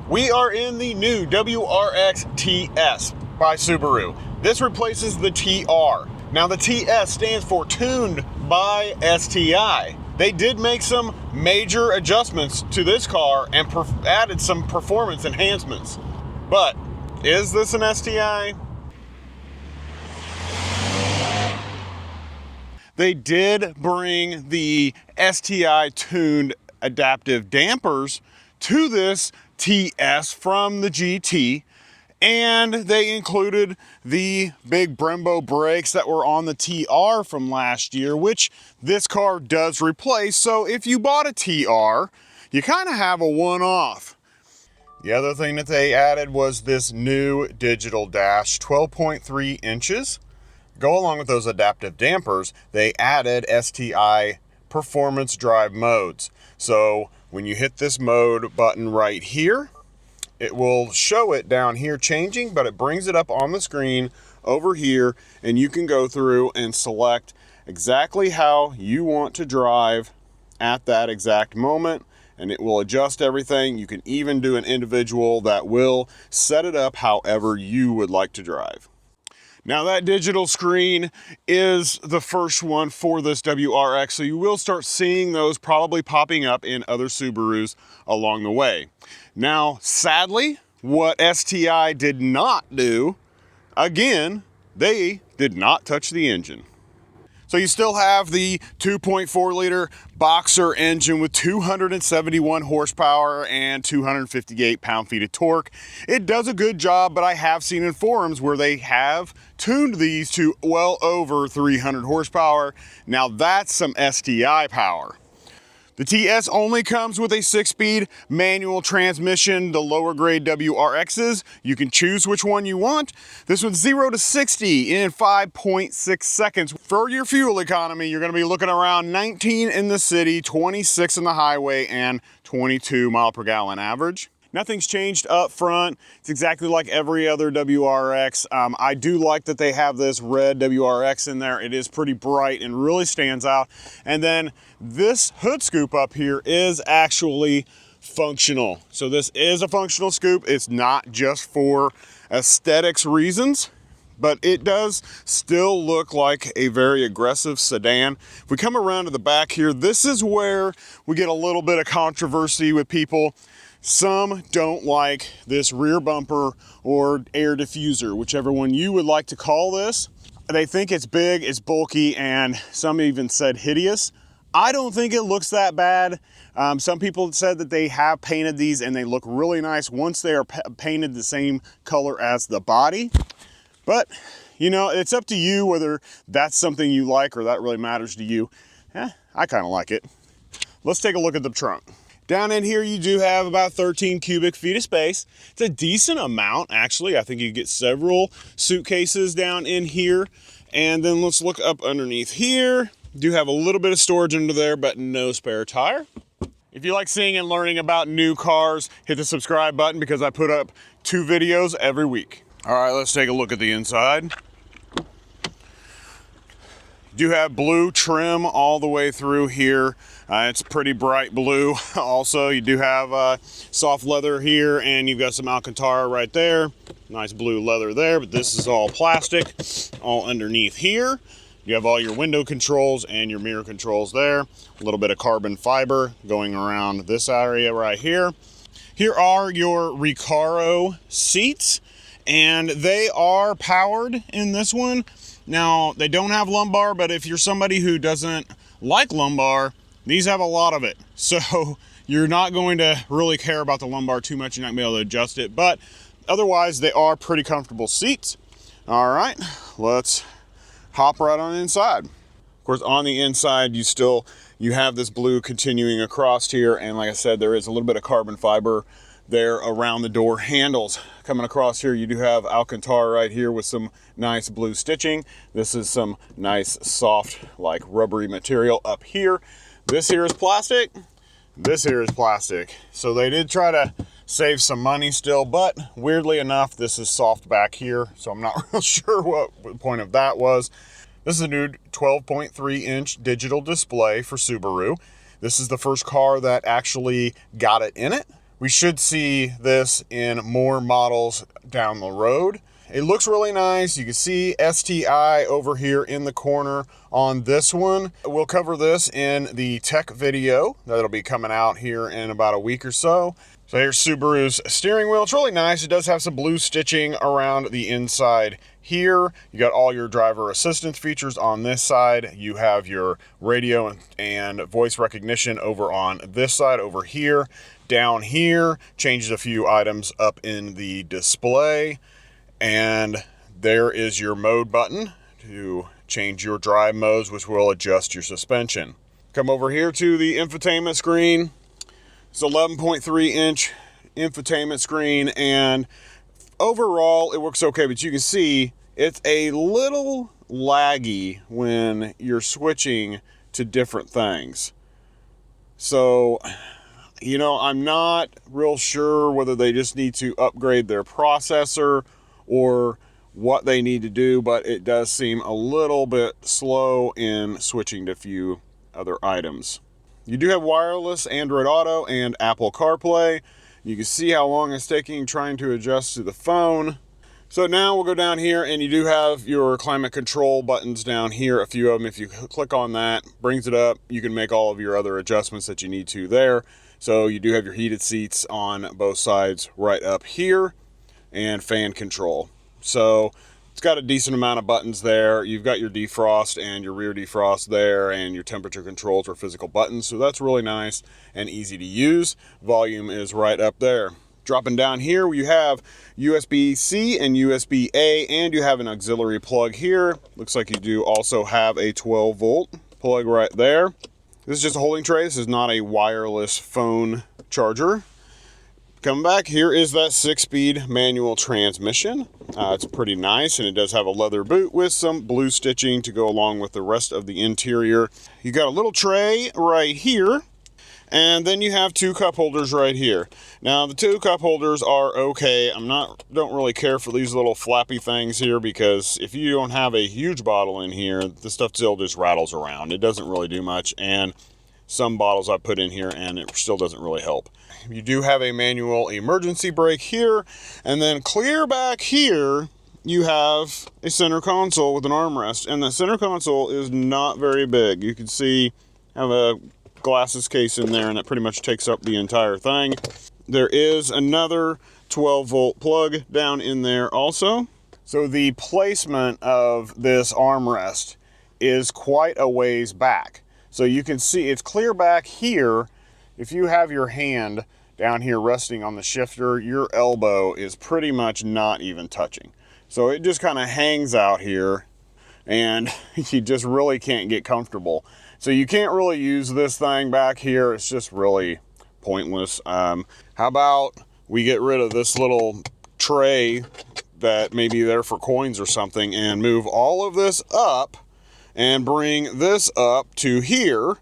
We are in the new WRX TS by Subaru. This replaces the TR. Now the TS stands for Tuned by STI. They did make some major adjustments to this car and added some performance enhancements. But is this an STI? They did bring the STI tuned adaptive dampers to this TS from the GT, and they included the big Brembo brakes that were on the TR from last year, which this car does replace. So if you bought a TR, you kind of have a one-off. The other thing that they added was this new digital dash, 12.3 inches. Go along with those adaptive dampers, they added STI performance drive modes. So when you hit this mode button right here, it will show it down here changing, but it brings it up on the screen over here, and you can go through and select exactly how you want to drive at that exact moment, and it will adjust everything. You can even do an individual that will set it up however you would like to drive. Now that digital screen is the first one for this WRX, so you will start seeing those probably popping up in other Subarus along the way. Now, sadly, what STI did not do, again, they did not touch the engine. So you still have the 2.4 liter boxer engine with 271 horsepower and 258 pound-feet of torque. It does a good job, but I have seen in forums where they have tuned these to well over 300 horsepower. Now that's some STI power. The TS only comes with a 6-speed manual transmission. The lower grade WRXs, you can choose which one you want. This one's 0 to 60 in 5.6 seconds. For your fuel economy, you're gonna be looking around 19 in the city, 26 in the highway, and 22 mile per gallon average. Nothing's changed up front. It's exactly like every other WRX. I do like that they have this red WRX in there. It is pretty bright and really stands out. And then this hood scoop up here is actually functional. So this is a functional scoop. It's not just for aesthetics reasons, but it does still look like a very aggressive sedan. If we come around to the back here, this is where we get a little bit of controversy with people. Some don't like this rear bumper or air diffuser, whichever one you would like to call this. They think it's big, it's bulky, and some even said hideous. I don't think it looks that bad. Some people said that they have painted these and they look really nice once they are painted the same color as the body. But, you know, it's up to you whether that's something you like or that really matters to you. I kind of like it. Let's take a look at the trunk. Down in here, you do have about 13 cubic feet of space. It's a decent amount, actually. I think you get several suitcases down in here. And then let's look up underneath here. You do have a little bit of storage under there, but no spare tire. If you like seeing and learning about new cars, hit the subscribe button because I put up 2 videos every week. All right, let's take a look at the inside. Do have blue trim all the way through here. It's pretty bright blue. Also, you do have soft leather here, and you've got some Alcantara right there. Nice blue leather there, but this is all plastic. All underneath here, you have all your window controls and your mirror controls there. A little bit of carbon fiber going around this area right here. Here are your Recaro seats, and they are powered in this one. Now, they don't have lumbar, but if you're somebody who doesn't like lumbar, these have a lot of it. So you're not going to really care about the lumbar too much. You're not going to be able to adjust it, but otherwise they are pretty comfortable seats. All right, let's hop right on inside. Of course, on the inside, you have this blue continuing across here. And like I said, there is a little bit of carbon fiber there around the door handles. Coming across here, you do have Alcantara right here with some nice blue stitching. This is some nice soft, like rubbery material up here. This here is plastic. This here is plastic. So they did try to save some money still, but weirdly enough, this is soft back here. So I'm not real sure what the point of that was. This is a new 12.3 inch digital display for Subaru. This is the first car that actually got it in it. We should see this in more models down the road. It looks really nice. You can see STI over here in the corner on this one. We'll cover this in the tech video that'll be coming out here in about a week or so. So here's Subaru's steering wheel. It's really nice. It does have some blue stitching around the inside here. You got all your driver assistance features on this side. You have your radio and voice recognition over on this side over here. Down here, changes a few items up in the display. And there is your mode button to change your drive modes, which will adjust your suspension. Come over here to the infotainment screen. It's 11.3 inch infotainment screen, and overall it works okay, but you can see it's a little laggy when you're switching to different things. So, you know, I'm not real sure whether they just need to upgrade their processor or what they need to do, but it does seem a little bit slow in switching to a few other items. You do have wireless Android Auto and Apple CarPlay. You can see how long it's taking trying to adjust to the phone. So now we'll go down here, and you do have your climate control buttons down here, a few of them. If you click on that, brings it up. You can make all of your other adjustments that you need to there. So you do have your heated seats on both sides right up here, and fan control. So it's got a decent amount of buttons there. You've got your defrost and your rear defrost there, and your temperature controls are physical buttons. So that's really nice and easy to use. Volume is right up there. Dropping down here, you have USB-C and USB-A, and you have an auxiliary plug here. Looks like you do also have a 12-volt plug right there. This is just a holding tray. This is not a wireless phone charger. Coming back, here is that 6-speed manual transmission. It's pretty nice, and it does have a leather boot with some blue stitching to go along with the rest of the interior. You got a little tray right here, and then you have 2 cup holders right here. Now, the 2 cup holders are okay. Don't really care for these little flappy things here, because if you don't have a huge bottle in here, the stuff still just rattles around. It doesn't really do much, and some bottles I put in here and it still doesn't really help. You do have a manual emergency brake here, and then clear back here you have a center console with an armrest, and the center console is not very big. You can see I have a glasses case in there, and it pretty much takes up the entire thing. There is another 12-volt plug down in there also. So the placement of this armrest is quite a ways back. So you can see it's clear back here. If you have your hand down here resting on the shifter, your elbow is pretty much not even touching. So it just kind of hangs out here, and you just really can't get comfortable. So you can't really use this thing back here. It's just really pointless. How about we get rid of this little tray that may be there for coins or something, and move all of this up and bring this up to here,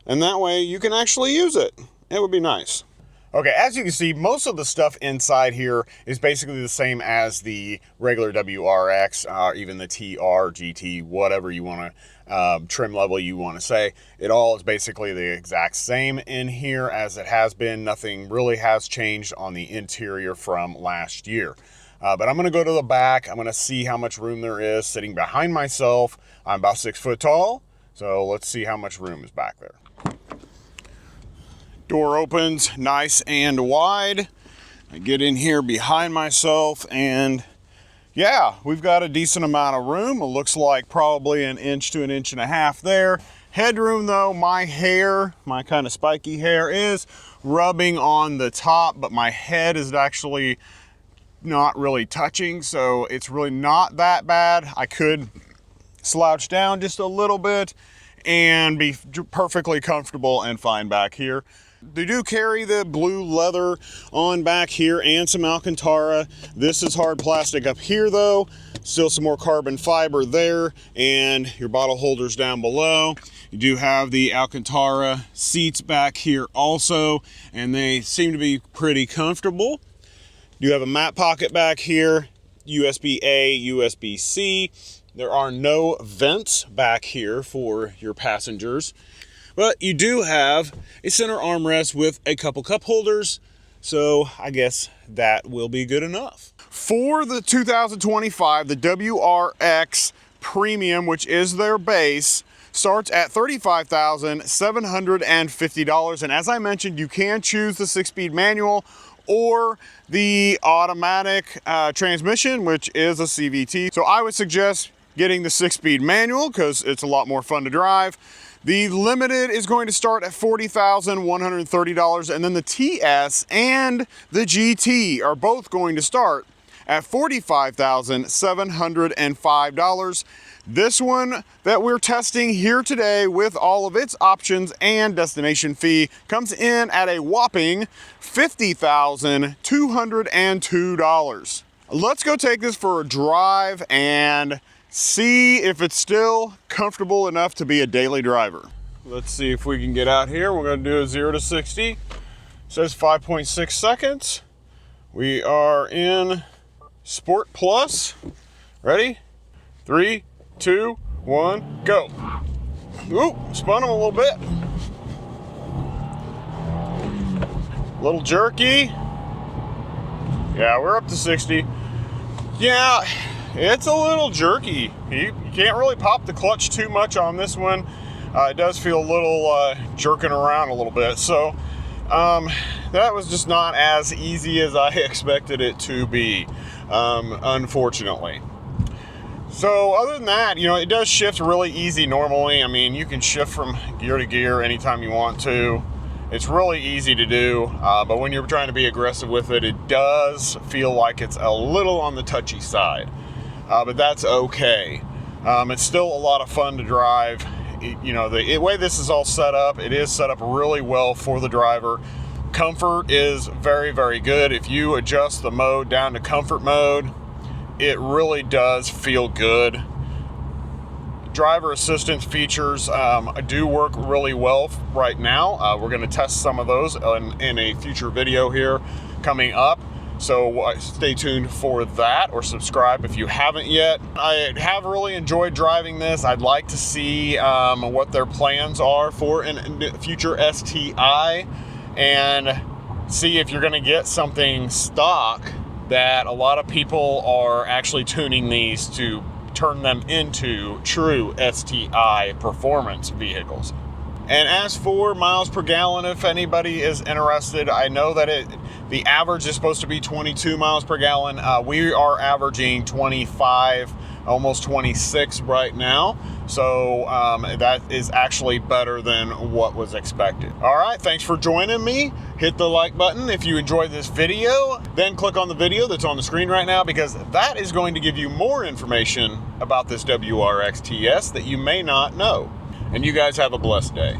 and that way you can actually use it. It would be nice. Okay, as you can see, most of the stuff inside here is basically the same as the regular WRX, even the TR, GT, whatever you want to, trim level you want to say. It all is basically the exact same in here as it has been. Nothing really has changed on the interior from last year. But I'm going to go to the back. I'm going to see how much room there is sitting behind myself. I'm about 6 foot tall, so let's see how much room is back there. Door opens nice and wide. I get in here behind myself, and yeah, we've got a decent amount of room. It looks like probably 1 inch to 1.5 inches there. Headroom though, my hair, my kind of spiky hair, is rubbing on the top, but my head is actually not really touching, so it's really not that bad. I could slouch down just a little bit and be perfectly comfortable and fine back here. They do carry the blue leather on back here and some Alcantara. This is hard plastic up here though. Still some more carbon fiber there, and your bottle holders down below. You do have the Alcantara seats back here also, and they seem to be pretty comfortable. You have a mat pocket back here, USB-A, USB-C. There are no vents back here for your passengers, but you do have a center armrest with a couple cup holders, So I guess that will be good enough. For the 2025, the WRX Premium, which is their base, starts at $35,750. And as I mentioned, you can choose the 6-speed manual or the automatic transmission, which is a CVT. So I would suggest getting the 6-speed manual because it's a lot more fun to drive. The Limited is going to start at $40,130, and then the TS and the GT are both going to start at $45,705. This one that we're testing here today with all of its options and destination fee comes in at a whopping $50,202. Let's go take this for a drive and see if it's still comfortable enough to be a daily driver. Let's see if we can get out here. We're going to do a 0 to 60. It says 5.6 seconds. We are in Sport Plus. Ready? 3, 2, 1, go. Ooh, spun them a little bit. A little jerky. Yeah, we're up to 60. Yeah, it's a little jerky. You can't really pop the clutch too much on this one. It does feel a little jerking around a little bit. So that was just not as easy as I expected it to be, unfortunately. So other than that, you know, it does shift really easy normally. I mean, you can shift from gear to gear anytime you want to. It's really easy to do, but when you're trying to be aggressive with it, it does feel like it's a little on the touchy side, but that's okay. It's still a lot of fun to drive. You know, the way this is all set up, it is set up really well for the driver. Comfort is very, very good. If you adjust the mode down to comfort mode, it really does feel good. Driver assistance features do work really well right now. We're going to test some of those in a future video here coming up. So stay tuned for that, or subscribe if you haven't yet. I have really enjoyed driving this. I'd like to see what their plans are for a future STI, and see if you're going to get something stock that a lot of people are actually tuning these to turn them into true STI performance vehicles. And as for miles per gallon, if anybody is interested, I know that the average is supposed to be 22 miles per gallon. We are averaging 25, almost 26 right now. So that is actually better than what was expected. All right, thanks for joining me. Hit the like button if you enjoyed this video. Then click on the video that's on the screen right now, because that is going to give you more information about this WRX TS that you may not know. And you guys have a blessed day.